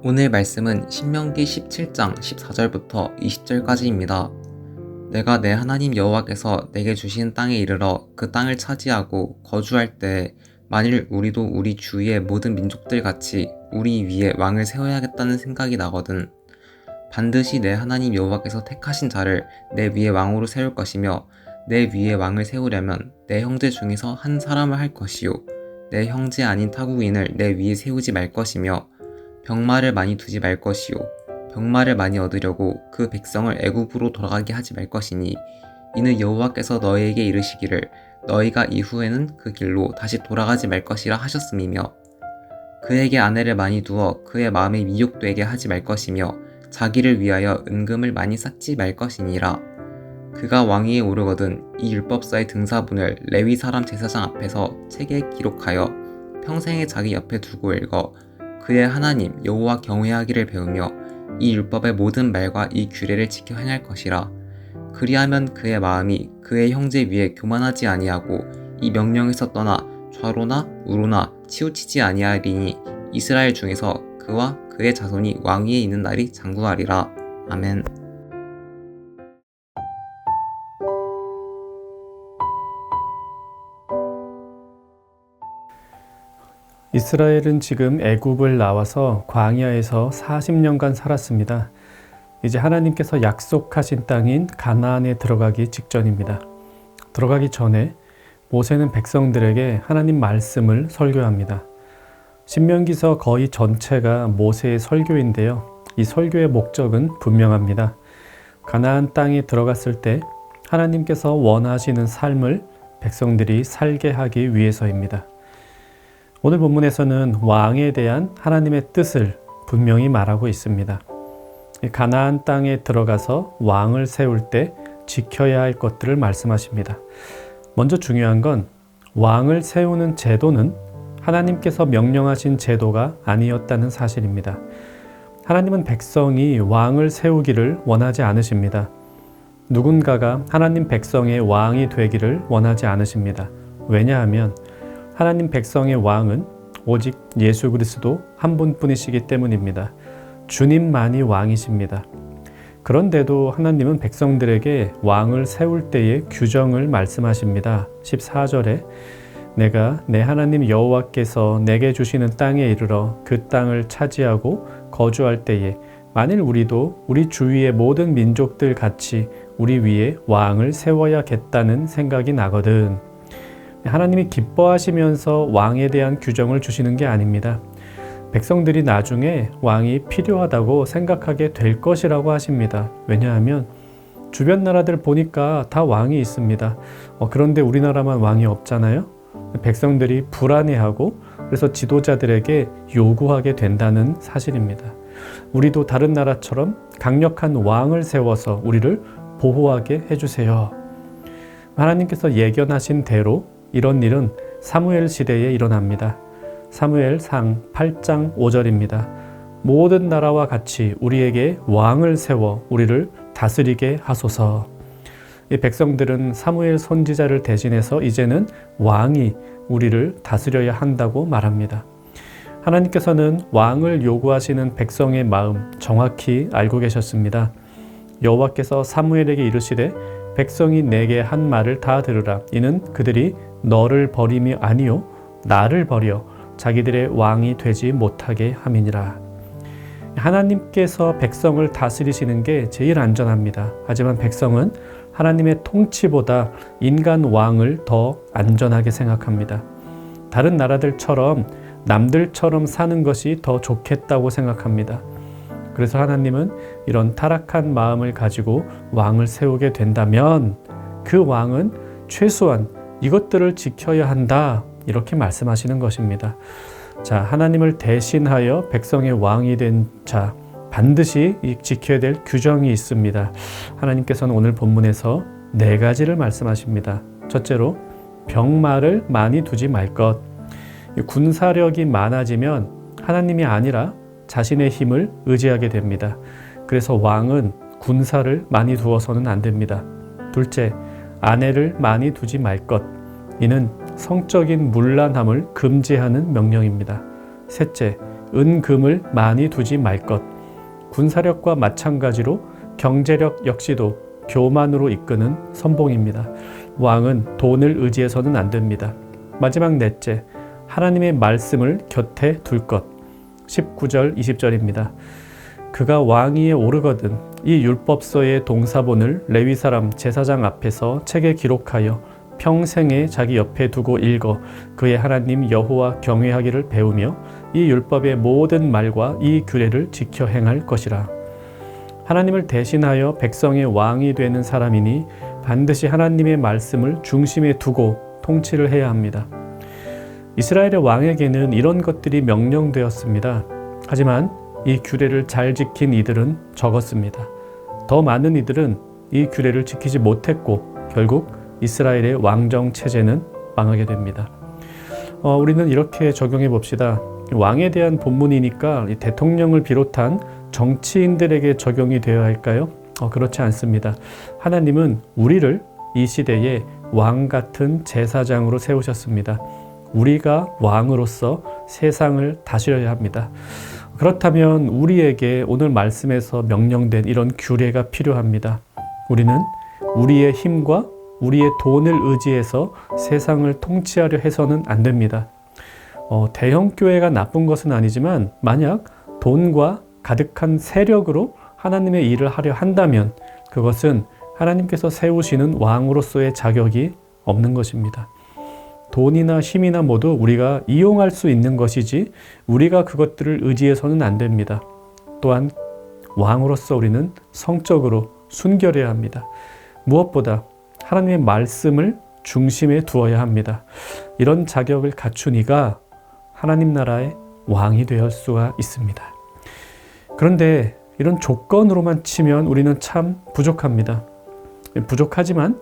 오늘 말씀은 신명기 17장 14절부터 20절까지입니다. 내가 내 하나님 여호와께서 내게 주신 땅에 이르러 그 땅을 차지하고 거주할 때 만일 우리도 우리 주위의 모든 민족들 같이 우리 위에 왕을 세워야겠다는 생각이 나거든. 반드시 내 하나님 여호와께서 택하신 자를 내 위에 왕으로 세울 것이며 내 위에 왕을 세우려면 내 형제 중에서 한 사람을 할 것이요 내 형제 아닌 타국인을 내 위에 세우지 말 것이며 병마를 많이 두지 말 것이요 병마를 많이 얻으려고 그 백성을 애굽으로 돌아가게 하지 말 것이니 이는 여호와께서 너희에게 이르시기를 너희가 이후에는 그 길로 다시 돌아가지 말 것이라 하셨음이며 그에게 아내를 많이 두어 그의 마음이 미혹되게 하지 말 것이며 자기를 위하여 은금을 많이 쌓지 말 것이니라. 그가 왕위에 오르거든 이 율법서의 등사본을 레위 사람 제사장 앞에서 책에 기록하여 평생에 자기 옆에 두고 읽어 그의 하나님 여호와 경외하기를 배우며 이 율법의 모든 말과 이 규례를 지켜 행할 것이라. 그리하면 그의 마음이 그의 형제 위에 교만하지 아니하고 이 명령에서 떠나 좌로나 우로나 치우치지 아니하리니 이스라엘 중에서 그와 그의 자손이 왕위에 있는 날이 장구하리라. 아멘. 이스라엘은 지금 애굽을 나와서 광야에서 40년간 살았습니다. 이제 하나님께서 약속하신 땅인 가나안에 들어가기 직전입니다. 들어가기 전에 모세는 백성들에게 하나님 말씀을 설교합니다. 신명기서 거의 전체가 모세의 설교인데요. 이 설교의 목적은 분명합니다. 가나안 땅에 들어갔을 때 하나님께서 원하시는 삶을 백성들이 살게 하기 위해서입니다. 오늘 본문에서는 왕에 대한 하나님의 뜻을 분명히 말하고 있습니다. 가나안 땅에 들어가서 왕을 세울 때 지켜야 할 것들을 말씀하십니다. 먼저 중요한 건 왕을 세우는 제도는 하나님께서 명령하신 제도가 아니었다는 사실입니다. 하나님은 백성이 왕을 세우기를 원하지 않으십니다. 누군가가 하나님 백성의 왕이 되기를 원하지 않으십니다. 왜냐하면 하나님 백성의 왕은 오직 예수 그리스도 한 분뿐이시기 때문입니다. 주님만이 왕이십니다. 그런데도 하나님은 백성들에게 왕을 세울 때의 규정을 말씀하십니다. 14절에 내가 내 하나님 여호와께서 내게 주시는 땅에 이르러 그 땅을 차지하고 거주할 때에 만일 우리도 우리 주위의 모든 민족들 같이 우리 위에 왕을 세워야겠다는 생각이 나거든. 하나님이 기뻐하시면서 왕에 대한 규정을 주시는 게 아닙니다. 백성들이 나중에 왕이 필요하다고 생각하게 될 것이라고 하십니다. 왜냐하면 주변 나라들 보니까 다 왕이 있습니다. 그런데 우리나라만 왕이 없잖아요. 백성들이 불안해하고 그래서 지도자들에게 요구하게 된다는 사실입니다. 우리도 다른 나라처럼 강력한 왕을 세워서 우리를 보호하게 해주세요. 하나님께서 예견하신 대로 이런 일은 사무엘 시대에 일어납니다. 사무엘상 8장 5절입니다. 모든 나라와 같이 우리에게 왕을 세워 우리를 다스리게 하소서. 이 백성들은 사무엘 선지자를 대신해서 이제는 왕이 우리를 다스려야 한다고 말합니다. 하나님께서는 왕을 요구하시는 백성의 마음 정확히 알고 계셨습니다. 여호와께서 사무엘에게 이르시되 백성이 내게 한 말을 다 들으라. 이는 그들이 너를 버림이 아니요 나를 버려 자기들의 왕이 되지 못하게 함이니라. 하나님께서 백성을 다스리시는 게 제일 안전합니다. 하지만 백성은 하나님의 통치보다 인간 왕을 더 안전하게 생각합니다. 다른 나라들처럼 남들처럼 사는 것이 더 좋겠다고 생각합니다. 그래서 하나님은 이런 타락한 마음을 가지고 왕을 세우게 된다면 그 왕은 최소한 이것들을 지켜야 한다 이렇게 말씀하시는 것입니다. 자, 하나님을 대신하여 백성의 왕이 된 자 반드시 지켜야 될 규정이 있습니다. 하나님께서는 오늘 본문에서 4가지를 말씀하십니다. 첫째로 병마를 많이 두지 말 것. 군사력이 많아지면 하나님이 아니라 자신의 힘을 의지하게 됩니다. 그래서 왕은 군사를 많이 두어서는 안 됩니다. 둘째, 아내를 많이 두지 말 것. 이는 성적인 문란함을 금지하는 명령입니다. 셋째, 은금을 많이 두지 말 것. 군사력과 마찬가지로 경제력 역시도 교만으로 이끄는 선봉입니다. 왕은 돈을 의지해서는 안 됩니다. 마지막 넷째, 하나님의 말씀을 곁에 둘 것. 19절, 20절입니다. 그가 왕위에 오르거든 이 율법서의 동사본을 레위 사람 제사장 앞에서 책에 기록하여 평생에 자기 옆에 두고 읽어 그의 하나님 여호와 경외하기를 배우며 이 율법의 모든 말과 이 규례를 지켜 행할 것이라. 하나님을 대신하여 백성의 왕이 되는 사람이니 반드시 하나님의 말씀을 중심에 두고 통치를 해야 합니다. 이스라엘의 왕에게는 이런 것들이 명령되었습니다. 하지만 이 규례를 잘 지킨 이들은 적었습니다. 더 많은 이들은 이 규례를 지키지 못했고 결국 이스라엘의 왕정 체제는 망하게 됩니다. 우리는 이렇게 적용해 봅시다. 왕에 대한 본문이니까 대통령을 비롯한 정치인들에게 적용이 되어야 할까요? 그렇지 않습니다. 하나님은 우리를 이 시대에 왕 같은 제사장으로 세우셨습니다. 우리가 왕으로서 세상을 다스려야 합니다. 그렇다면 우리에게 오늘 말씀에서 명령된 이런 규례가 필요합니다. 우리는 우리의 힘과 우리의 돈을 의지해서 세상을 통치하려 해서는 안 됩니다. 대형 교회가 나쁜 것은 아니지만 만약 돈과 가득한 세력으로 하나님의 일을 하려 한다면 그것은 하나님께서 세우시는 왕으로서의 자격이 없는 것입니다. 돈이나 힘이나 모두 우리가 이용할 수 있는 것이지 우리가 그것들을 의지해서는 안 됩니다. 또한 왕으로서 우리는 성적으로 순결해야 합니다. 무엇보다 하나님의 말씀을 중심에 두어야 합니다. 이런 자격을 갖춘 이가 하나님 나라의 왕이 될 수가 있습니다. 그런데 이런 조건으로만 치면 우리는 참 부족합니다. 부족하지만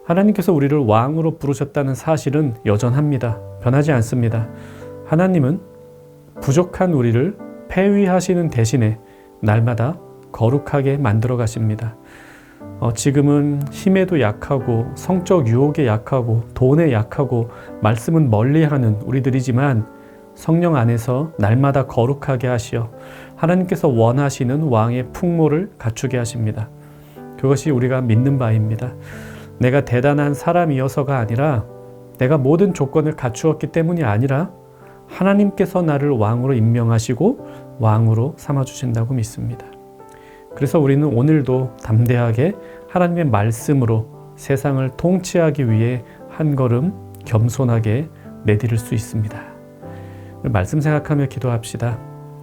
하나님께서 우리를 왕으로 부르셨다는 사실은 여전합니다. 변하지 않습니다. 하나님은 부족한 우리를 폐위하시는 대신에 날마다 거룩하게 만들어 가십니다. 지금은 힘에도 약하고 성적 유혹에 약하고 돈에 약하고 말씀은 멀리하는 우리들이지만 성령 안에서 날마다 거룩하게 하시어 하나님께서 원하시는 왕의 풍모를 갖추게 하십니다. 그것이 우리가 믿는 바입니다. 내가 대단한 사람이어서가 아니라 내가 모든 조건을 갖추었기 때문이 아니라 하나님께서 나를 왕으로 임명하시고 왕으로 삼아주신다고 믿습니다. 그래서 우리는 오늘도 담대하게 하나님의 말씀으로 세상을 통치하기 위해 한 걸음 겸손하게 내디딜 수 있습니다. 말씀 생각하며 기도합시다.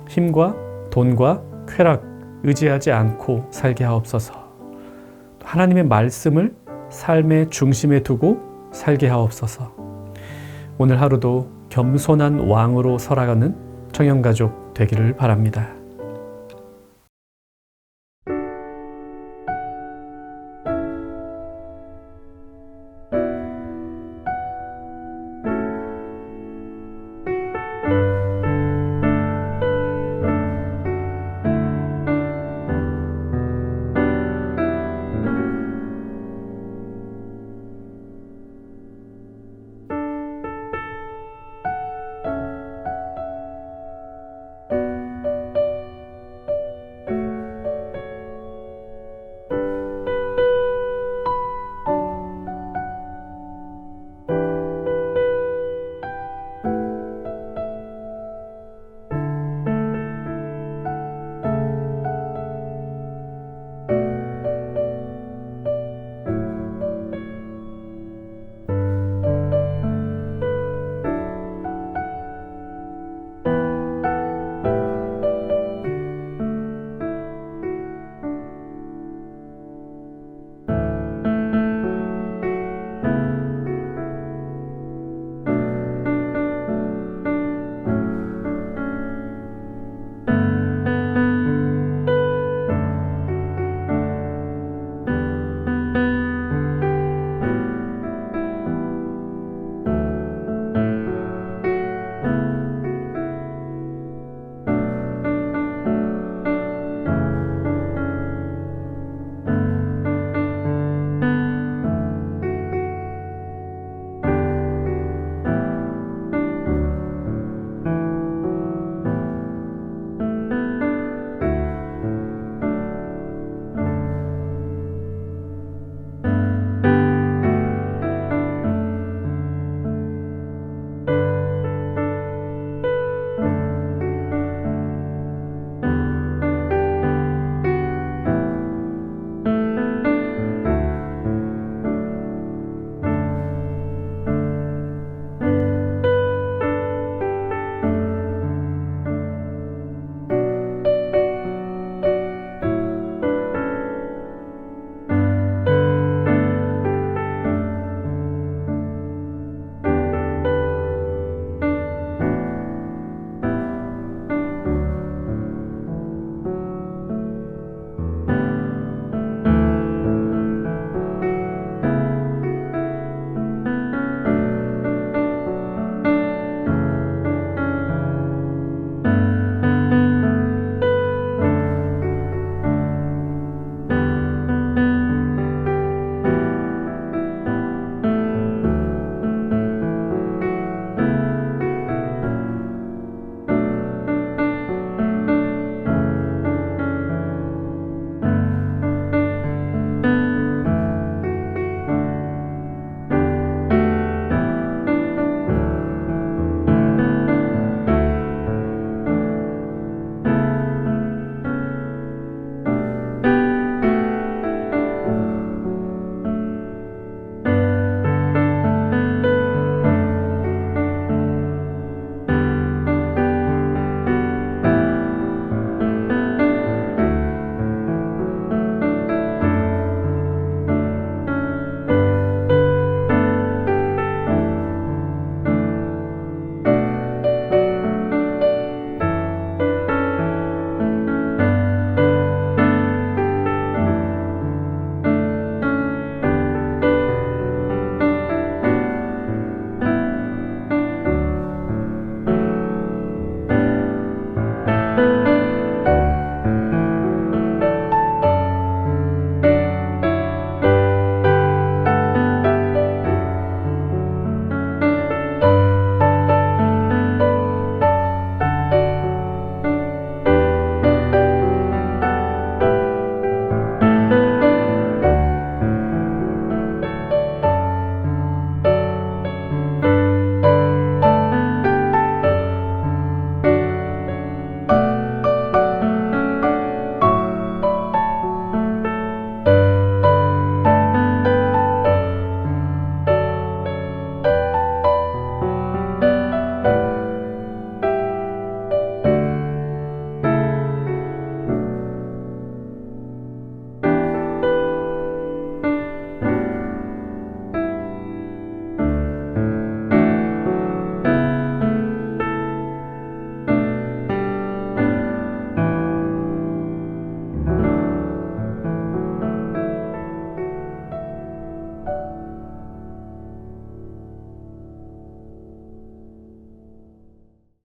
힘과 돈과 쾌락 의지하지 않고 살게 하옵소서. 하나님의 말씀을 삶의 중심에 두고 살게 하옵소서. 오늘 하루도 겸손한 왕으로 살아가는 청년가족 되기를 바랍니다.